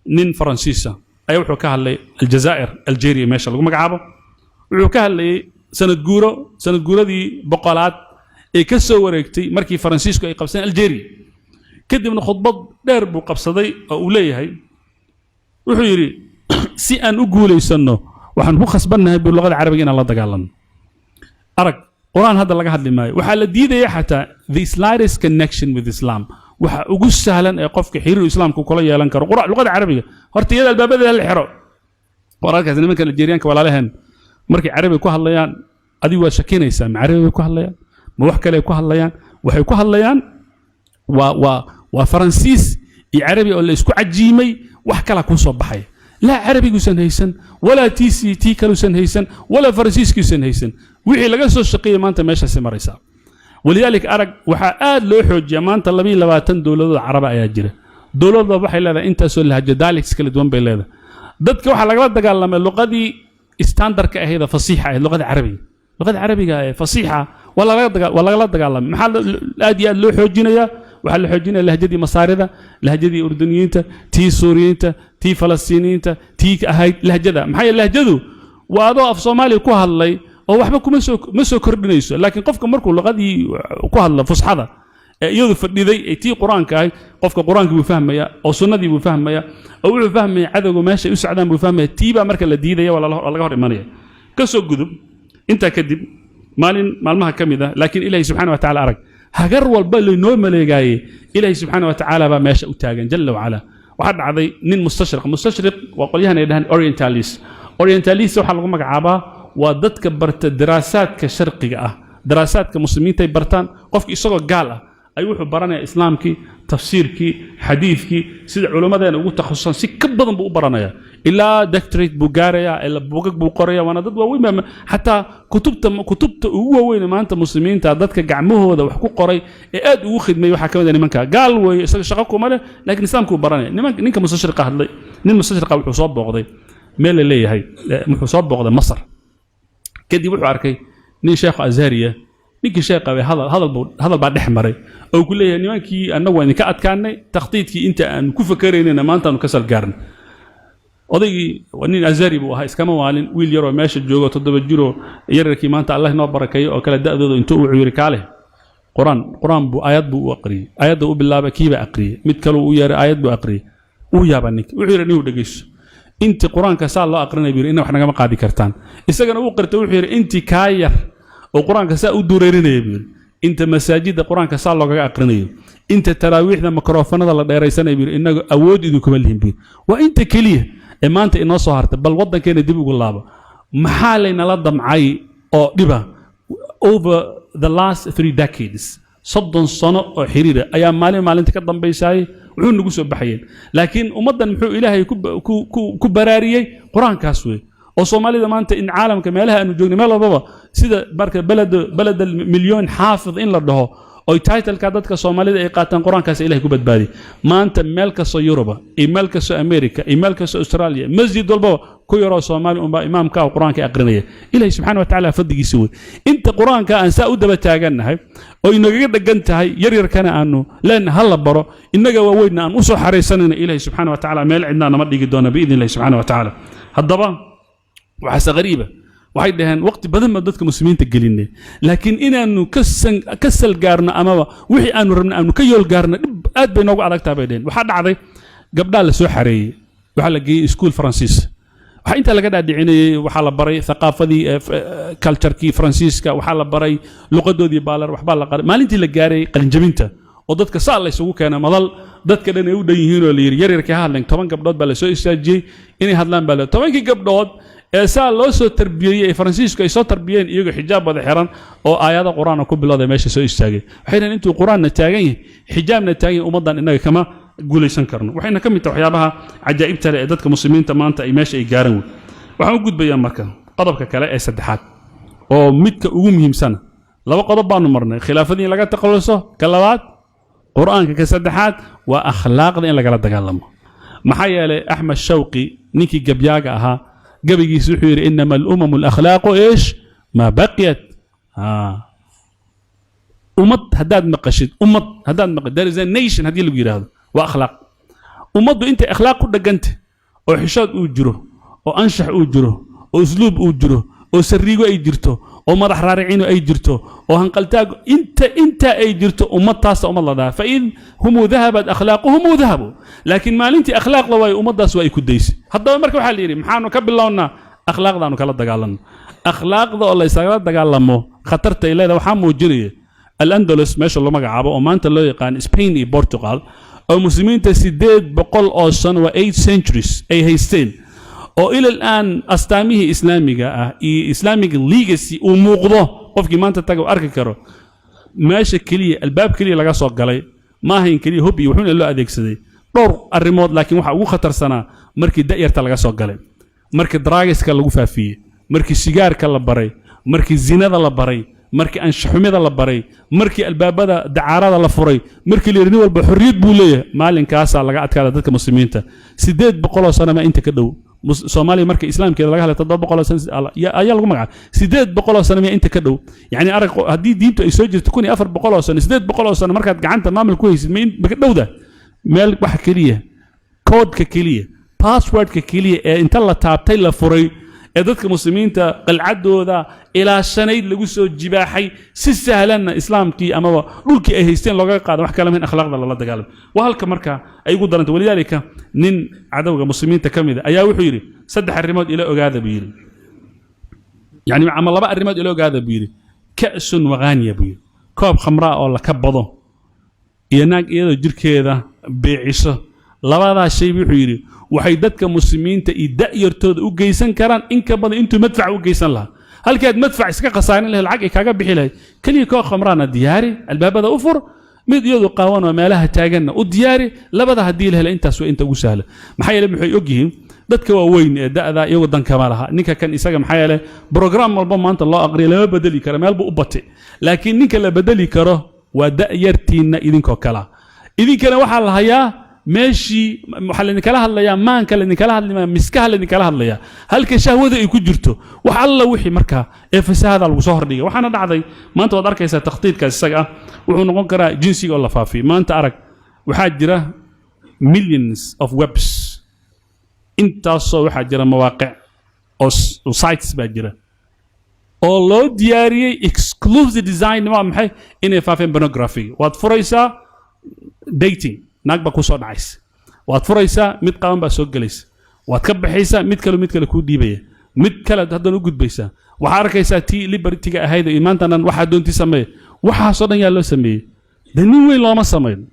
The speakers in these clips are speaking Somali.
نين فرنسيسا أي وحو كهالي الجزائر الجيريا ماشي لقوا مقعبه وحو كهالي سنة جورة دي بقالات أي كسو وريكتي مركي فرنسيسكو أي قبسين الجيري كده من خطبات دارب وقبصدي أولي هاي وحو يري سي أن أقول يسنو وحن هو خسبنا باللغة العربية الله دقالن أرك قرآن هذا اللي قاعد لي معي وحال ديده حتى the slightest connection with Islam waxa ugu sahlan ee qofka xiriir islaamku kula yeelan karo luqada carabiga horta iyada albaabada la xiro wararkaas nimanka Nigerianka walaalahan markay carabi ku hadlayaan adigu waa shakinaysaa ma carabi ku hadlayaan ma wax kale ku hadlayaan waxay ku hadlayaan waa faransiis iyo carabi oo la isku cajiimay wax kala ku soo baxay لا عربي جوسن هيسن ولا تي كلوسن هيسن ولا فرنسيس جوسن هيسن وحي لقى سو الشقية ما أنت ماشي سمريسا ولذلك أرق وحقاد له حجة ما أنت اللي لباتن دولة العرب أياجره دولة ضبح إلا أنت سول هجة دالك سكلت وين بيلاده ضدك وحلا قلت قال لما اللغة دي استاندر كهذا فصيحة اللغة العربية اللغة العربية فصيحة ولا غلط قال لما محل الأدي له حجة وحل حجين لهجدي مصاريدا لهجدي أردنيين تي سوريين تي فلسطينيين تي هاي لهجدا محي لهجدو وهذا في صومالي كوهالي أو وحبكم مسو كردنيسو لكن قفكم مركو لغدي كوهالله فصحدا يضيف ذي تي قرآن كاي قفك قرآن بفهم يا أو سنة دي بفهم يا أو بفهم عدد ماشي يسعدان بفهم تيبا مركل الديدة ولا الله إيمانية كسو جذب أنت كذب مالها كم ذا لكن إلهي سبحانه وتعالى أرك هجر والبل نوم اللي جاي إلهي سبحانه وتعالى بماشي وتاجن جل وعلا وحد عضي نين مستشرق وقوليها نيدهن أورينتاليس وحلقوا مقعبا وضد كبرت دراسات كشرقية دراسات كمسلمين تيبرتان قفك إسقى قالة أيوه برانا إسلامكي تفسيركي حديثكي سيد علماء ده نقول تخصصا سكبضن بقبرنا إلا دكتوريت بوغاريا إلا بوغك بوقريا وأنا ضد وين حتى كتبت هو وين ما أنت مسلمين تعددك جعموه هذا وحقوق قري إياد وخد ما يوحى كمان نمانك قال ويشققوا ماله لكن إسلامكم برانا نمانك مستشرقة هذي نين مستشرقة وحصاب بغضي ميل اللي هي محصاب بغضي مصر كدي وحو عركي نين شيخ أزهرية نيجي شيء قوي هذا بعد حمري أو كل يعني ما كي أنا وين كأت كاني تخطيط كي أنت أن كيف فكرين إن ما أنت نكسر قرن أضيق ونين أزاري بوها إسكامه وعلن ويل يرو ماشي الجوجو تضرب الجرو يركي ما أنت الله نبارك كي أو كلا ده أنتوا ويرك عليه قرآن بو آيات بو أقري آيات بو بالله بكيبة أقري متكلوا وير آيات بو أقري ويا بنيك ويرني ودقيش أنت قرآن كسال الله أقرنا بير إنه إحنا جم قاعد كرتان إستجنا وقرت وير أنت كاير وقرآن كساء ودوريرين يبير أنت مساجد القرآن كساء الله أقرنيه أنت تراويح ذا ميكروفون الله دايريسان يبير إنه أود إنكم لهم بير وأنت كليه إما أنت إنه صهرت بل وضع كان يدبي يقول الله محالنا لضم عي أو دبا over the last 3 decades صدّن صنع حريرة أيام مالين تقدم بيساي وحن نقول بحيين لكن أمضى محو إلهي كبرارية قرآن كاسوي وصومالي ما أنت إن عالم كمالها أنه جوني ماله بابا سيدا بركة بلد المليون حافظ إن لده أو تايتل كادت كصومالي إيقاتن قرآن كاس إلهي كبد بادي ما أنت مالك سو يوروبا إي مالك سو أمريكا إي مالك سو أستراليا مسجد البابا كو يرى صومالي إمام كاو قرآن كأقرنية إلهي سبحانه وتعالى فضي يسوي أنت قرآن كأنساء ودبا تاغن هاي أو إنه قد قنت هاي يرير كان أنه لأن هلا برو إنك وويدنا أن أصو حريصنا إلهي سبحانه وتعالى مال عندنا نمضي قدونا بإذن الله سبحانه وتعالى هالضبا وحاسة غريبة waxay dhaheen waqti badan ma dadka muslimiinta gelinay laakiin inaanu kasal gaarno ama wixii aanu rabnay aanu ka yool gaarno aad bay noogu adag tahay dhaheen waxa dhacday gabdhaha la soo xareeyay waxa la geeyay iskuul Faransiis waxa inta laga dhaadhicinayay waxa la baray thaqaafadii culture-kii Faransiiska waxa la baray luqadoodii baalar waxba la qaray maalintii la gaaray qalinjabinta oo dadka saal la isugu keenay madal dadka dhan ay u dhan yihiin oo la yiri yaryarkii hadleen 10 gabdhood baa la soo istaajiyay inay hadlaan baa la 10 gabdhood سال لو سو تربيه فرانسيسكو سو تربيين iyaga xijaab wada xiran oo aayada quraanka ku bilowday meesha soo istaagay waxayna intuu quraanna taagan xijaabna taagan umadan inaga kama guulaysan karno waxayna kamid tahay waxyaabaha ajaa'ibta ee dadka muslimiinta maanta ay meesha ay gaaran waxaan u gudbayaa marka qodobka kale ee saddexaad oo midka ugu muhiimsan laba qodob baan marnay khilaafadii laga taqaluso ka labaad quraanka ka saddexaad waa akhlaaqda in laga la dagaalamo maxaa yeelay Ahmed Shawqi ninkii gabyaaga ahaa قبل يسوحير إنما الأمم الأخلاق إيش ما بقيت أمت هداد مقشد أمت هداد مقشد there is a nation هدي اللي بيجي هذا وأخلاق ummaddu intay akhlaaq ku dhaganta oo xishood uu jiro oo anshax uu jiro oo usluub uu jiro oo sariigo ay jirto oo madax raariciino ay jirto oo hanqaltaag inta ay jirto ummadaas ummad la daa fa in hum dhahabat akhlaaquhum dhahabu laakiin maalintii akhlaaqda way ummadaas way ku daysay haddaba marka waxa la yiri maxaanu ka bilownaa akhlaaqdaanu kala dagaalanno akhlaaqda oo la isaga dagaalamo khatarta ay leedahay waxa muujinaya al-Andalus meesha loo magacaabo oo maanta loo yaqaan Spain iyo Portugal oo muslimiinta 800 oo sano 8 centuries ay haysteen oo ila الآن astaamihii islaamiga ah iyo islamic legacy uu muuqdo qofkii maanta tago arki karo meesha kaliya albaab kaliya laga soo galay ma ahayn kaliya hub iyo wuxuuna loo adeegsaday dhowr arrimood laakiin waxa ugu khatarsanaa markii da'yarta laga soo galay markii drugska lagu faafiyay markii sigaarka la baray markii zinada la baray markii anshaxumida la baray markii albaabada dacaarada la furay markii leerin walba xorriyad buu leeyahay maalinkaas laga adkaada dadka muslimiinta 800 sano ma inta ka dhow Soomaaliya markii islaamkeeda laga helay 700 sano ayaa lagu magacaabay 800 sano ma inta ka dhow yani arag hadii diintu ay soo jirto 1400 sano 800 sano markaad gacanta maamul ku haysid ma ka dhowda meel wax kaliya code-ka kaliya password-ka kaliya ee inta la taabtay la furay ee dadka muslimiinta qalcadooda ilaa shanayd lagu soo jibaaxay si sahlan islaamkii ama dhulkii ay haysteen looga qaado wax kale min akhlaaqda la dagaalamo waa halka marka ay ugu daranta walidaalika nin cadawga muslimiinta kamid ayaa wuxuu yiri saddex arrimood ila ogaada buu yiri yani ama laba arrimood ila ogaada buu yiri ka'sun wa ghaniya buu yiri koob khamra oo la ka bado iyo naag iyadoo jirkeeda beeciso labadaa shay wuxuu yiri waxay dadka muslimiinta iyo da'yartooda u geysan karaan in ka badan intuu madfac u geysan lahaa halkaad madfac iska qasaarin lahayd lacag ay kaaga bixi lahayd kaliya koox khamraana diyaari albaabada u fur mid iyadu qaawan oo meelaha taaganna u diyaari labada hadii la helo intaas waa inta ugu sahla maxay yeelay waxay ogyihiin dadka waaweyn ee da'da iyagu dan kama laha ninka kan isaga maxay yeelay program walba maanta loo aqriyo lama bedeli karo meel buu u batay laakiin ninka la bedeli karo waa da'yartiina idinkoo kala idinkana waxa la hayaa meeshii waxa la kala hadlayaa maanka la kala hadlayaa miskaha la kala hadlayaa halka shahwada ay ku jirto wax alla wixii marka ee fasaada lagu soo hordhigay waxaana dhacday maanta wad arkaysaa takhtiidkaas isaga ah wuxuu noqon karaa jinsiga oo la faafiyo maanta arag waxaa jira millions of webs intaasoo waxaa jira mawaaqic oo sites baa jira oo loo diyaariyay exclusive design waa maxay inay faafeen pornography waad furaysaa dating naag ba ku soo dhacaysa waad furaysaa mid qaban baa soo galaysa waad ka baxaysaa mid kale ku dhiibaya mid kale hadan u gudbaysaa waxa arkaysaa tii liberty-ga ahayd ee maantanan waxa doonti sameey waxa soo dhan yaa loo sameeyay danin weyn looma sameeyo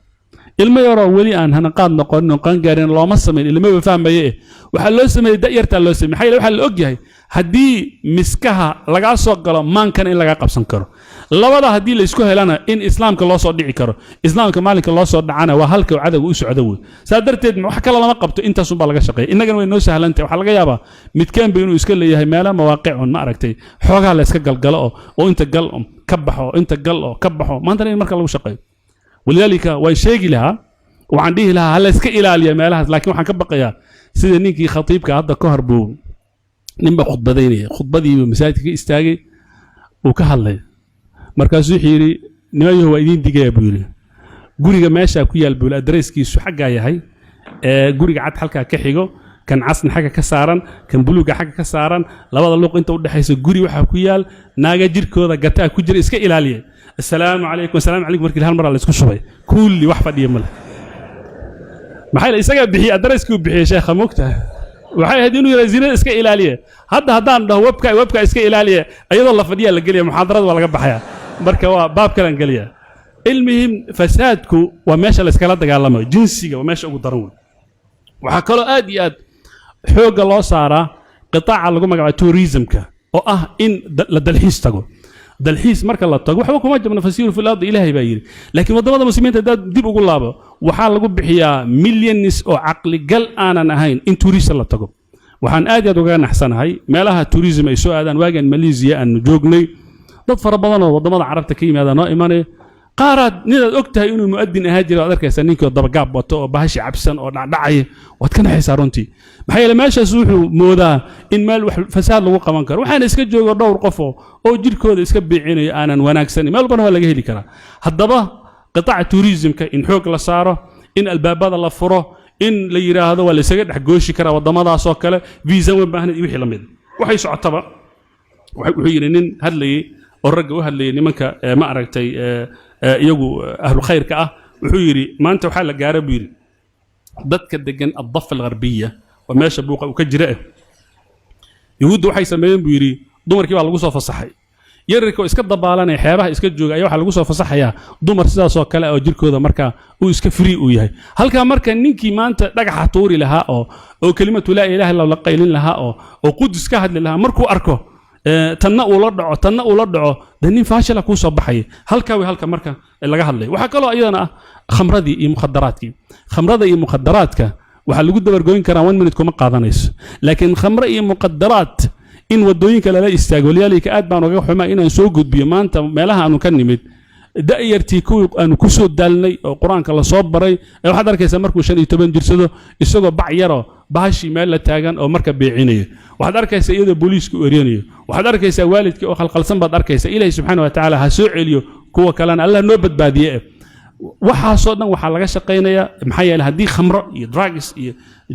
ilmo yaro wali aan hana qaad noqon gaarin looma sameeyo ilmo way fahmayay waxa loo sameeyay da'yarta loo sameeyay waxa la og yahay hadii miskaha laga soo galo maankan in laga qabsan karo labada hadii la isku helana in islaamka loo soo dhici karo islaamka maalinka loo soo dhacana waa halka cadawga u socdo way saadarteed wax kale lama qabto intaas un baa laga shaqeeyay innagana way noo sahlantay waxa laga yaabaa midkaan bay inuu iska leeyahay meelo mawaaqiicun ma aragtay xoogaa la iska galgalo oo inta gal ka baxo inta gal oo ka baxo maanta in marka lagu shaqeeyo walidaalika way sheegi lahaa waxaan dhihi lahaa hal iska ilaaliya meelahaas laakiin waxaan ka baqayaa sida ninkii khatiibka hadda ka harbuu ninba khudbadaynaya khudbadii masaajidka istaagay uu ka hadlay markaasuu wuxuu yiri nimayo waa idin digaya buu yiri guriga meesha ku yaal buu adresskiisu xagga yahay ee guriga cad halka ka xigo kan casna xagga ka saaran kan buluuga xagga ka saaran labada luuq inta u dhaxaysa guri waxa ku yaal naaga jirkooda gataa ku jira iska ilaaliya assalaamu alaykum markii hal mar la isku shubay kulli wax fadhiyo mal maxay la isaga bixi adresskii u bixiyay sheekha mugta waxay hadii inuu yiraahdo zinada iska ilaaliya haddaan dhaho webka iska ilaaliya ayadoo la fadhiya la galiya muxaadarada waa laga baxaya marka waa baab kale galiya ilmihim fasaadku waa meesha la iskala dagaalamo jinsiga waa meesha ugu daran waxa kale aad iyo aad xooga loo saaraa qitaaca lagu magacaabo tourismka oo ah in la dalxiis tago dalxiis marka la tago waxba kuma jabna fasiiru fil ardi ilaahay baa yiri laakiin wadamada muslimiinta dad dib ugu laabo waxa lagu bixiyaa millions oo aqli gal aanan ahayn in tourist la tago waxaan aad iyo aad uga naxsanahay meelaha tourism ay soo aadaan waagan Malaysia aan joognay dad fara badan oo wadamada carabta ka yimaada noo imanay qaarad nidaad ogtahay inuu muadin ahaa jiro aad arkaysaa ninkii dabagaab wato oo bahashi cabsan oo dhacay wad kana xisaaruntii maxay la meeshaas wuxuu moodaa in meel wax fasaad lagu qaban karo waxaan iska joogo dhowr qof oo jirkooda iska biicinayo aanan wanaagsan meel badan waa laga heli karaa haddaba qitaaca tourismka in xoog la saaro in albaabada la furo in la yiraahdo waa la isaga dhex gooshi karaa wadamadaas oo kale visa ma baahna iyo wixii la mid waxay socotaba wuxuu yiri nin hadlayay oo rag u hadlayay nimanka ma aragtay iyagu ahlu khayrka ah wuxuu yiri maanta waxa la gaaray buu yiri dadka degan الضفة الغربية وماشى buuqa uu ka jira yuhuud waxay sameeyeen buu yiri dumarkii baa lagu soo fasaxay yararka iska dabaalanay xeebaha iska jooga ayaa waxa lagu soo fasaxayaa dumar sidaas oo kale oo jirkooda marka uu iska free u yahay halka marka ninkii maanta dhagaxa tuuri lahaa oo kelimatu la ilaaha illa allah qaylin lahaa oo qudus ka hadli lahaa markuu arko tanna uu la dhaco danin faashila ku soo baxay halka marka laga hadlay waxa kale oo iyadana khamradii iyo mukhadaraadka waxa lagu dabargoyn karaa 1 minute kuma qaadanayso laakiin khamra iyo muqaddaraat in wadooyinka lala istaago waliyaalka aad baan uga xumaa inaan soo gudbiyo maanta meelaha aanu ka nimid da'yartii kuwii aanu ku soo daalnay oo quraanka la soo baray waxaad arkaysaa markuu 15 jirsado isagoo bac yaro baashi meel la taagan oo marka beecinayo waxaad arkaysaa iyadoo booliisku eriyanayo waxaad arkaysaa waalidkii oo khalkhalsan baad arkaysaa ilaahay subxaanahu wa ta'aala ha soo celiyo kuwa kalena allah noo badbaadiye waxaasoo dhan waxaa laga shaqaynayaa maxaa yeelay haddii khamro iyo drugs iyo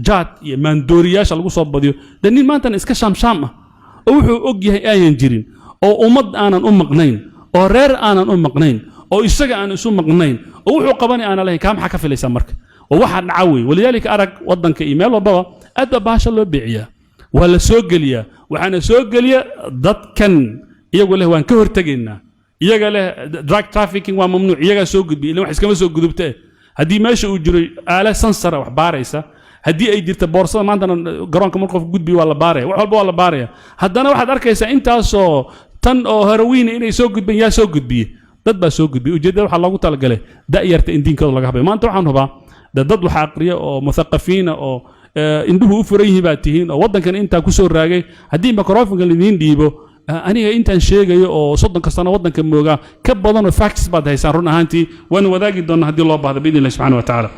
jaad iyo maandooriyaasha lagu soo badiyo dee nin maantana iska shaamshaam ah oo wuxuu og yahay aanan jirin oo ummad aanan u maqnayn oo reer aanan u maqnayn oo isaga aan isu maqnayn oo wuxuu qabanay aanan lahayn kaa maxaa ka filaysaa marka oo waxaa dhaca wey walidaalika arag waddanka iyo meel walbaba aad baa baasha loo beeciyaa waa la soo geliyaa waxaana soo geliya dadkan iyagu leh waan ka hortegaynaa iyaga leh drug trafficking waa mamnuuc iyagaa soo gudbiya ilaa wax iskama soo gudubtee haddii meesha uu jiro aala sansara wax baaraysa haddii ay jirto boorsada maantana garoonka mar qof gudbiyo waa la baaraya wax walba waa la baaraya haddana waxaad arkaysaa intaasoo tan oo herowiina inay soo gudbeen yaa soo gudbiye dad baa soo gudbiye ujeeddada waxaa loogu talagalay da'yarta in diinkooda laga habayo maanta waxaan hubaa dad wax aqriya oo muthaqafiina oo indhuhu u furan yihiin baa tihiin oo waddankan intaa ku soo raagay haddii microfonka lidiin dhiibo aniga intaan sheegayo oo 30 sano waddanka moogaa ka badan oo facts baad haysaan run ahaantii waan wadaagi doonaa haddii loo baahdo biidin Allah subhanahu wa ta'ala